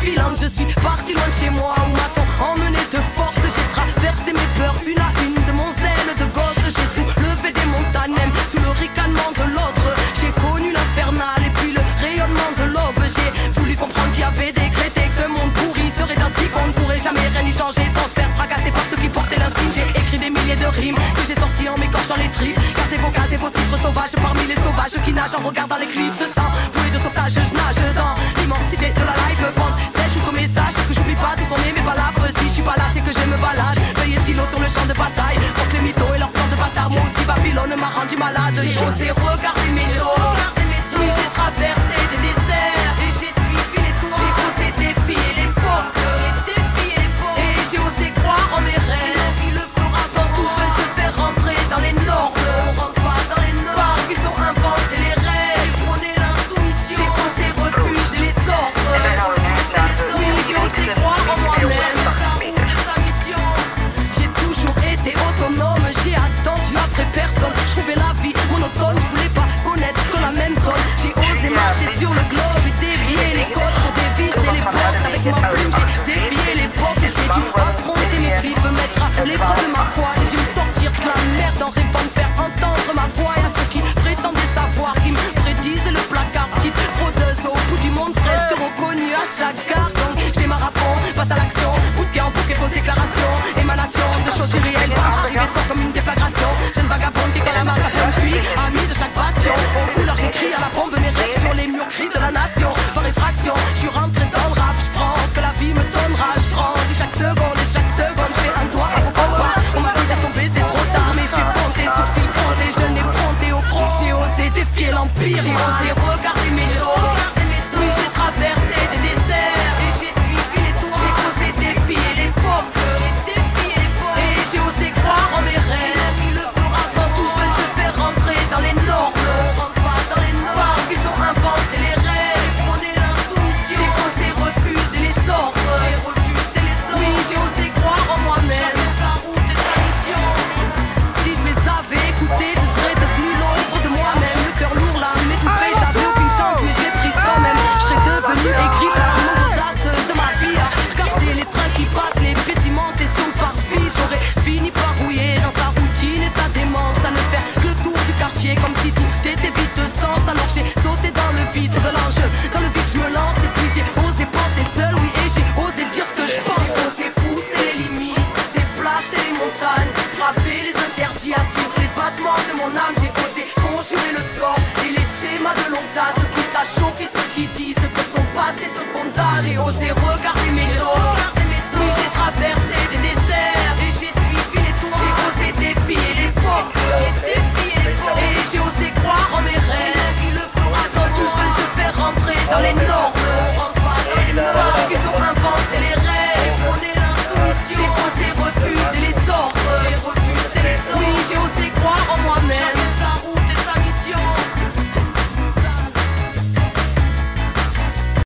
filante. Je suis parti loin de chez moi où m'a-t-on emmené de force. J'ai traversé mes peurs une à une de mon zèle de gosse. J'ai soulevé des montagnes même sous le ricanement de l'autre. J'ai connu l'infernal et puis le rayonnement de l'aube. J'ai voulu comprendre qu'il y avait décrété que ce monde pourri serait ainsi qu'on ne pourrait jamais rien y changer sans se faire fracasser par ceux qui portaient l'insigne. J'ai écrit des milliers de rimes que j'ai sorties en m'écorchant les tripes. Gardez vos cases et vos titres sauvages parmi les sauvages qui nagent en regardant l'éclipse. Sans bouée de sauvetage, je nage dans l'immensité de la life band. Sèche au message que j'oublie pas de sonner mes palabres. Si je suis pas là, c'est que je me balade. Veillez silo sur le champ de bataille contre les mythos et leurs plans de bâtard. Moi aussi Babylone m'a rendu malade. J'ai osé regarder mes dos. Oui, j'ai traversé des déserts et j'ai suivi les toits. J'ai osé défier l'époque et j'ai osé croire en mes rêves. Quand tous veulent te faire rentrer dans les normes, parce qu'ils ont inventé les règles. J'ai osé refuser les ordres. Oui, j'ai osé croire en moi-même. J'ai toujours été autonome, j'ai attendu après personne. Je trouvais la vie monotone, je voulais pas connaître que la même zone. J'ai osé marcher sur le globe et dévier les côtes pour dévisser les portes. Avec ma plume j'ai dévié l'époque et j'ai dû affronter mes flips, me mettre à l'épreuve de ma foi. J'ai dû me sortir de la merde en rêvant de faire entendre ma voix. Et à ceux qui prétendaient savoir, qui me prédisaient le placard. Petite fraudeuse au bout du monde, presque reconnue à chaque gare. Donc je démarre à fond, passe à l'action, bout de camp, bouquet, fausse déclaration, émanation de choses irréelles, arriver sort comme une déflagration. Jeune vagabonde qui quand la masse à plein je suis ami de chaque passion. Aux couleurs j'écris à la bombe mes rêves sur les murs cris de la nation. Par effraction, je suis rentré dans le rap, je prends ce que la vie me donnera. Je grandis chaque seconde et chaque seconde je fais un doigt à vos combats. On m'a dit laisse tomber c'est trop tard, mais j'ai foncé, sourcils froncés, je n'ai fronté au front. J'ai osé défier l'empire, j'ai osé